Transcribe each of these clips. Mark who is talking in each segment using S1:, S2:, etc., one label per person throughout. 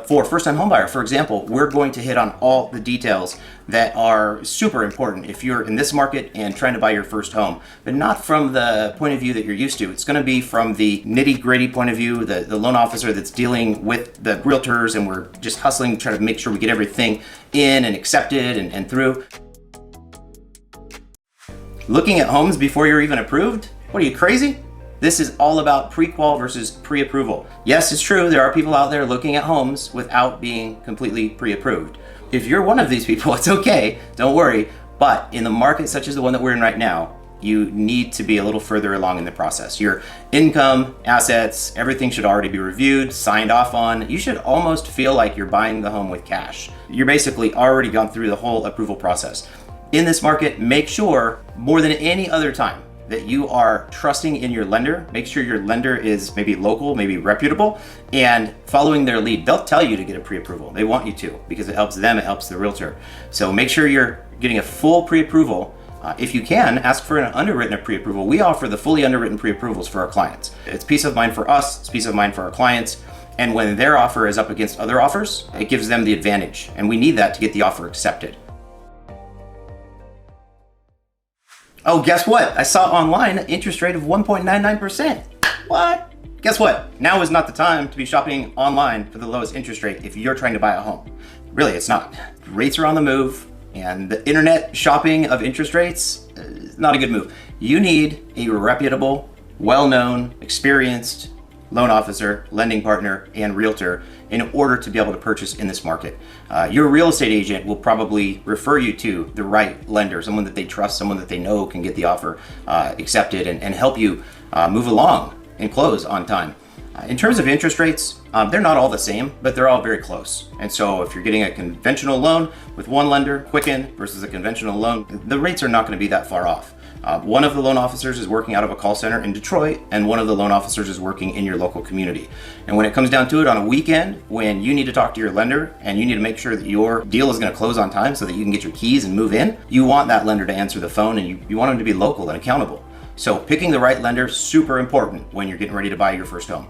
S1: for first-time homebuyer, for example, we're going to hit on all the details that are super important if you're in this market and trying to buy your first home, but not from the point of view that you're used to. It's going to be from the nitty-gritty point of view, the loan officer that's dealing with the realtors, and we're just hustling to try to make sure we get everything in and accepted and through. Looking at homes before you're even approved? What are you, crazy? This is all about pre-qual versus pre-approval. Yes, it's true, there are people out there looking at homes without being completely pre-approved. If you're one of these people, it's okay, don't worry. But in the market such as the one that we're in right now, you need to be a little further along in the process. Your income, assets, everything should already be reviewed, signed off on. You should almost feel like you're buying the home with cash. You're basically already gone through the whole approval process. In this market, make sure more than any other time that you are trusting in your lender. Make sure your lender is maybe local, maybe reputable, and following their lead. They'll tell you to get a pre-approval. They want you to, because it helps them, it helps the realtor. So make sure you're getting a full pre-approval. If you can, ask for an underwritten pre-approval. We offer the fully underwritten pre-approvals for our clients. It's peace of mind for us, it's peace of mind for our clients. And when their offer is up against other offers, it gives them the advantage. And we need that to get the offer accepted. Oh, guess what? I saw online an interest rate of 1.99%. What? Guess what? Now is not the time to be shopping online for the lowest interest rate if you're trying to buy a home. Really, it's not. Rates are on the move, and the internet shopping of interest rates is not a good move. You need a reputable, well-known, experienced loan officer, lending partner, and realtor in order to be able to purchase in this market. Your real estate agent will probably refer you to the right lender, someone that they trust, someone that they know can get the offer accepted and help you move along and close on time. In terms of interest rates, they're not all the same, but they're all very close. And so if you're getting a conventional loan with one lender, Quicken, versus a conventional loan, the rates are not going to be that far off. One of the loan officers is working out of a call center in Detroit, and one of the loan officers is working in your local community. And when it comes down to it on a weekend, when you need to talk to your lender and you need to make sure that your deal is going to close on time so that you can get your keys and move in, you want that lender to answer the phone, and you want them to be local and accountable. So picking the right lender is super important when you're getting ready to buy your first home.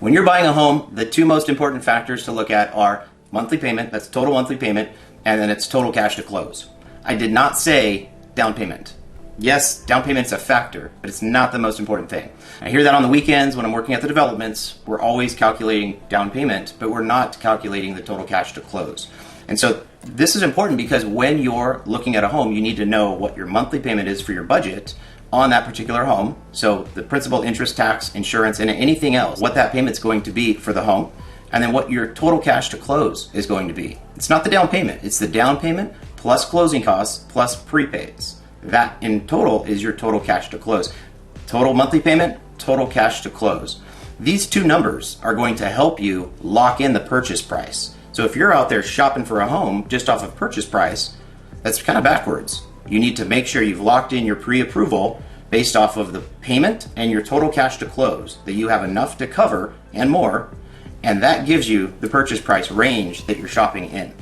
S1: When you're buying a home, the two most important factors to look at are monthly payment, that's total monthly payment, and then it's total cash to close. I did not say down payment. Yes, down payment's a factor, but it's not the most important thing. I hear that on the weekends when I'm working at the developments. We're always calculating down payment, but we're not calculating the total cash to close. And so this is important because when you're looking at a home, you need to know what your monthly payment is for your budget on that particular home. So the principal, interest, tax, insurance, and anything else, what that payment's going to be for the home, and then what your total cash to close is going to be. It's not the down payment, it's the down payment plus closing costs plus prepaids. That in total is your total cash to close. Total monthly payment, total cash to close. These two numbers are going to help you lock in the purchase price. So if you're out there shopping for a home just off of purchase price, that's kind of backwards. You need to make sure you've locked in your pre-approval based off of the payment and your total cash to close, that you have enough to cover and more, and that gives you the purchase price range that you're shopping in.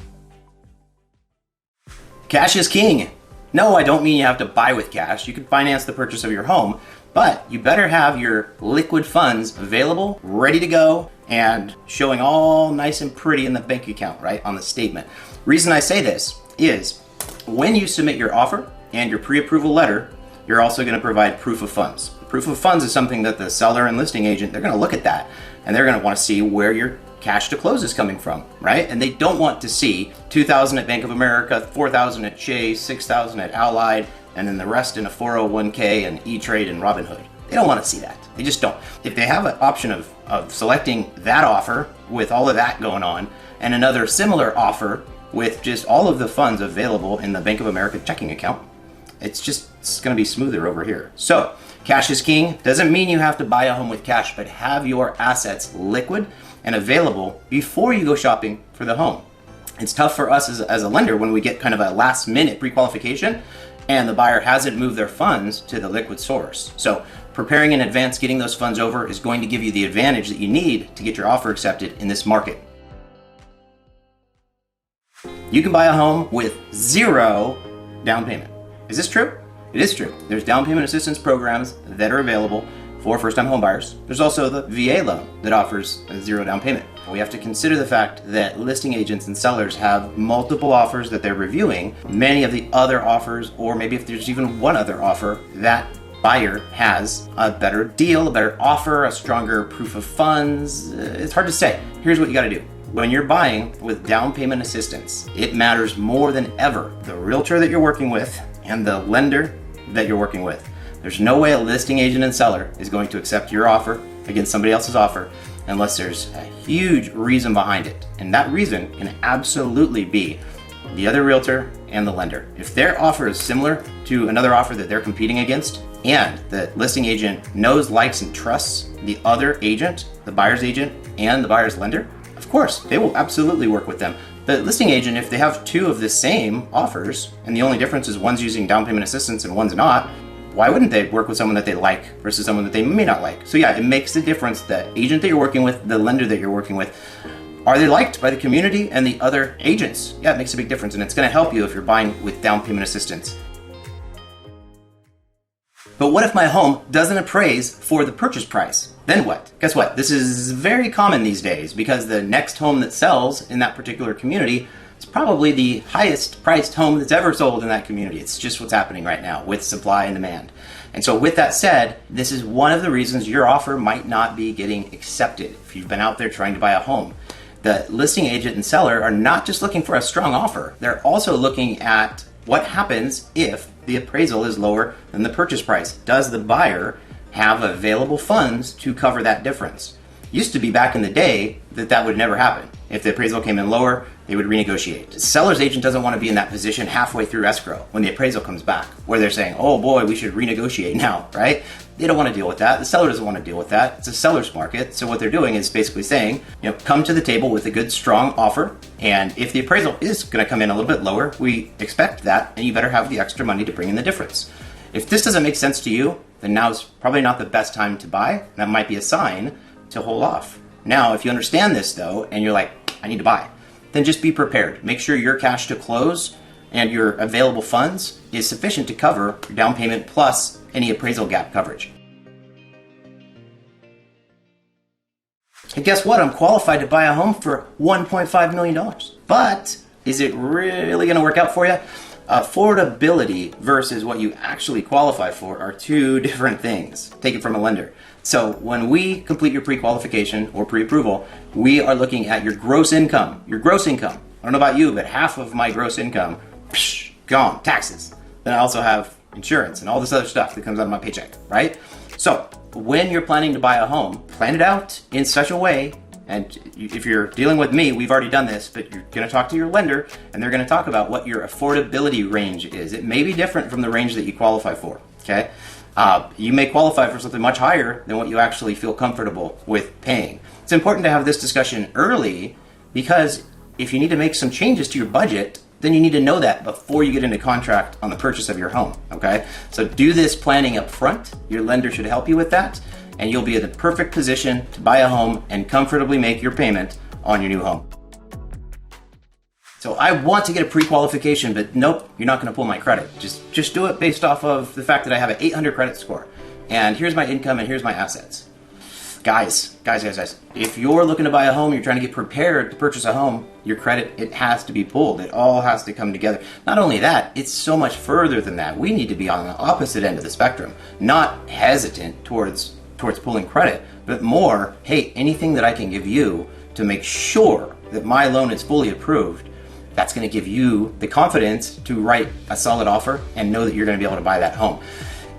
S1: Cash is king. No, I don't mean you have to buy with cash. You can finance the purchase of your home, but you better have your liquid funds available, ready to go, and showing all nice and pretty in the bank account, right, on the statement. Reason I say this is when you submit your offer and your pre-approval letter, you're also going to provide proof of funds. Proof of funds is something that the seller and listing agent, they're going to look at that, and they're going to want to see where your cash to close is coming from, right? And they don't want to see $2,000 at Bank of America, $4,000 at Chase, $6,000 at Allied, and then the rest in a 401k and E-Trade and Robinhood. They don't want to see that. They just don't. If they have an option of selecting that offer with all of that going on and another similar offer with just all of the funds available in the Bank of America checking account, it's going to be smoother over here. So cash is king. Doesn't mean you have to buy a home with cash, but have your assets liquid and available before you go shopping for the home. It's tough for us as a lender when we get kind of a last minute pre-qualification and the buyer hasn't moved their funds to the liquid source. So preparing in advance, getting those funds over is going to give you the advantage that you need to get your offer accepted in this market. You can buy a home with 0 down payment. Is this true? It is true. There's down payment assistance programs that are available for first-time home buyers. There's also the VA loan that offers a zero down payment. We have to consider the fact that listing agents and sellers have multiple offers that they're reviewing. Many of the other offers, or maybe if there's even one other offer, that buyer has a better deal, a better offer, a stronger proof of funds. It's hard to say. Here's what you got to do. When you're buying with down payment assistance, it matters more than ever the realtor that you're working with and the lender that you're working with. There's no way a listing agent and seller is going to accept your offer against somebody else's offer unless there's a huge reason behind it. And that reason can absolutely be the other realtor and the lender. If their offer is similar to another offer that they're competing against, and the listing agent knows, likes, and trusts the other agent, the buyer's agent, and the buyer's lender, of course, they will absolutely work with them. The listing agent, if they have two of the same offers, and the only difference is one's using down payment assistance and one's not, why wouldn't they work with someone that they like versus someone that they may not like? So yeah, it makes a difference. The agent that you're working with, the lender that you're working with, are they liked by the community and the other agents? Yeah, it makes a big difference, and it's gonna help you if you're buying with down payment assistance. But what if my home doesn't appraise for the purchase price? Then what? Guess what? This is very common these days because the next home that sells in that particular community is probably the highest priced home that's ever sold in that community. It's just what's happening right now with supply and demand. And so with that said, this is one of the reasons your offer might not be getting accepted if you've been out there trying to buy a home. The listing agent and seller are not just looking for a strong offer. They're also looking at what happens if the appraisal is lower than the purchase price. Does the buyer have available funds to cover that difference? Used to be back in the day that would never happen. If the appraisal came in lower, they would renegotiate. The seller's agent doesn't want to be in that position halfway through escrow when the appraisal comes back, where they're saying, oh boy, we should renegotiate now, right? They don't want to deal with that. The seller doesn't want to deal with that. It's a seller's market. So what they're doing is basically saying, come to the table with a good, strong offer. And if the appraisal is going to come in a little bit lower, we expect that, and you better have the extra money to bring in the difference. If this doesn't make sense to you, then now's probably not the best time to buy. That might be a sign to hold off. Now, if you understand this though, and you're like, I need to buy, then just be prepared. Make sure your cash to close and your available funds is sufficient to cover your down payment plus any appraisal gap coverage. And guess what? I'm qualified to buy a home for $1.5 million. But is it really going to work out for you? Affordability versus what you actually qualify for are two different things. Take it from a lender. So when we complete your pre-qualification or pre-approval, we are looking at your gross income. Your gross income. I don't know about you, but half of my gross income, gone, taxes. Then I also have insurance and all this other stuff that comes out of my paycheck, right? So when you're planning to buy a home, plan it out in such a way, and if you're dealing with me, we've already done this, but you're going to talk to your lender and they're going to talk about what your affordability range is. It may be different from the range that you qualify for, okay? You may qualify for something much higher than what you actually feel comfortable with paying. It's important to have this discussion early because if you need to make some changes to your budget, then you need to know that before you get into contract on the purchase of your home, okay? So do this planning up front. Your lender should help you with that, and you'll be in the perfect position to buy a home and comfortably make your payment on your new home. So I want to get a pre-qualification, but nope, you're not going to pull my credit. Just do it based off of the fact that I have an 800 credit score, and here's my income and here's my assets. Guys, if you're looking to buy a home, you're trying to get prepared to purchase a home, your credit, it has to be pulled. It all has to come together. Not only that, it's so much further than that. We need to be on the opposite end of the spectrum, not hesitant towards pulling credit, but more, hey, anything that I can give you to make sure that my loan is fully approved, that's going to give you the confidence to write a solid offer and know that you're going to be able to buy that home.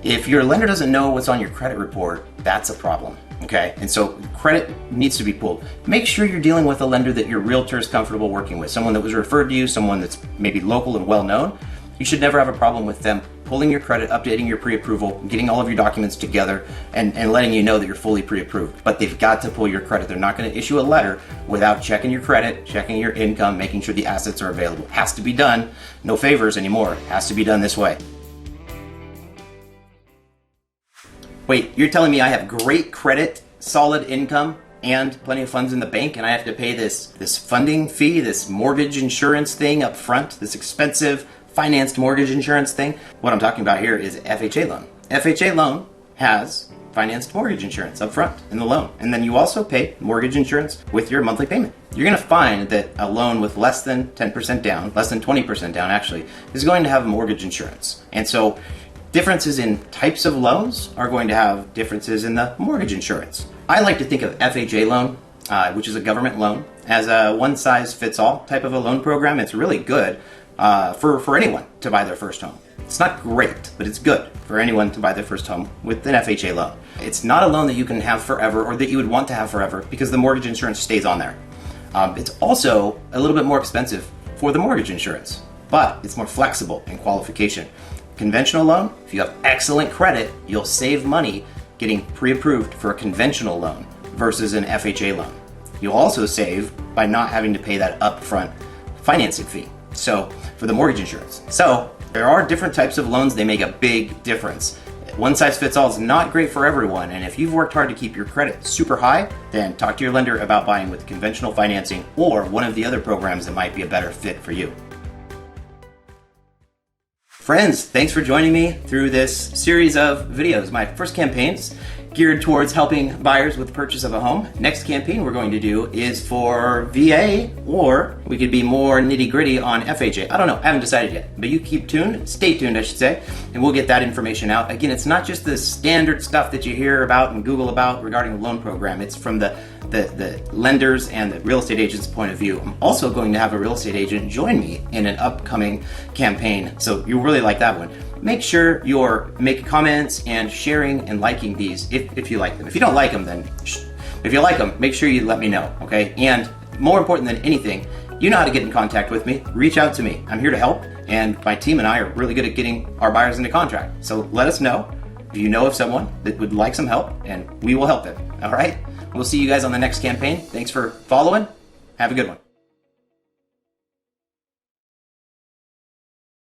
S1: If your lender doesn't know what's on your credit report, that's a problem, okay? And so credit needs to be pulled. Make sure you're dealing with a lender that your realtor is comfortable working with, someone that was referred to you, someone that's maybe local and well-known. You should never have a problem with them pulling your credit, updating your pre-approval, getting all of your documents together, and letting you know that you're fully pre-approved. But they've got to pull your credit. They're not going to issue a letter without checking your credit, checking your income, making sure the assets are available. It has to be done. No favors anymore. It has to be done this way. Wait, you're telling me I have great credit, solid income, and plenty of funds in the bank, and I have to pay this funding fee, this mortgage insurance thing up front, this expensive financed mortgage insurance thing? What I'm talking about here is FHA loan. FHA loan has financed mortgage insurance up front in the loan. And then you also pay mortgage insurance with your monthly payment. You're going to find that a loan with less than 10% down, less than 20% down actually, is going to have mortgage insurance. And so differences in types of loans are going to have differences in the mortgage insurance. I like to think of FHA loan, which is a government loan, as a one-size-fits-all type of a loan program. It's really good for anyone to buy their first home. It's not great, but it's good for anyone to buy their first home with an FHA loan. It's not a loan that you can have forever or that you would want to have forever because the mortgage insurance stays on there. It's also a little bit more expensive for the mortgage insurance, but it's more flexible in qualification. Conventional loan, if you have excellent credit, you'll save money getting pre-approved for a conventional loan versus an FHA loan. You'll also save by not having to pay that upfront financing fee. So for the mortgage insurance. So there are different types of loans. They make a big difference. One size fits all is not great for everyone. And if you've worked hard to keep your credit super high, then talk to your lender about buying with conventional financing or one of the other programs that might be a better fit for you. Friends, thanks for joining me through this series of videos. My first campaign's geared towards helping buyers with the purchase of a home. Next campaign we're going to do is for VA, or we could be more nitty-gritty on FHA. I don't know, I haven't decided yet, but you keep tuned, stay tuned I should say, and we'll get that information out. Again, it's not just the standard stuff that you hear about and Google about regarding the loan program. It's from the lenders and the real estate agent's point of view. I'm also going to have a real estate agent join me in an upcoming campaign, so you'll really like that one. Make sure you're making comments and sharing and liking these if you like them. If you don't like them, then if you like them, make sure you let me know, okay? And more important than anything, you know how to get in contact with me. Reach out to me. I'm here to help, and my team and I are really good at getting our buyers into contract. So let us know if you know of someone that would like some help, and we will help them, all right? We'll see you guys on the next campaign. Thanks for following. Have a good one.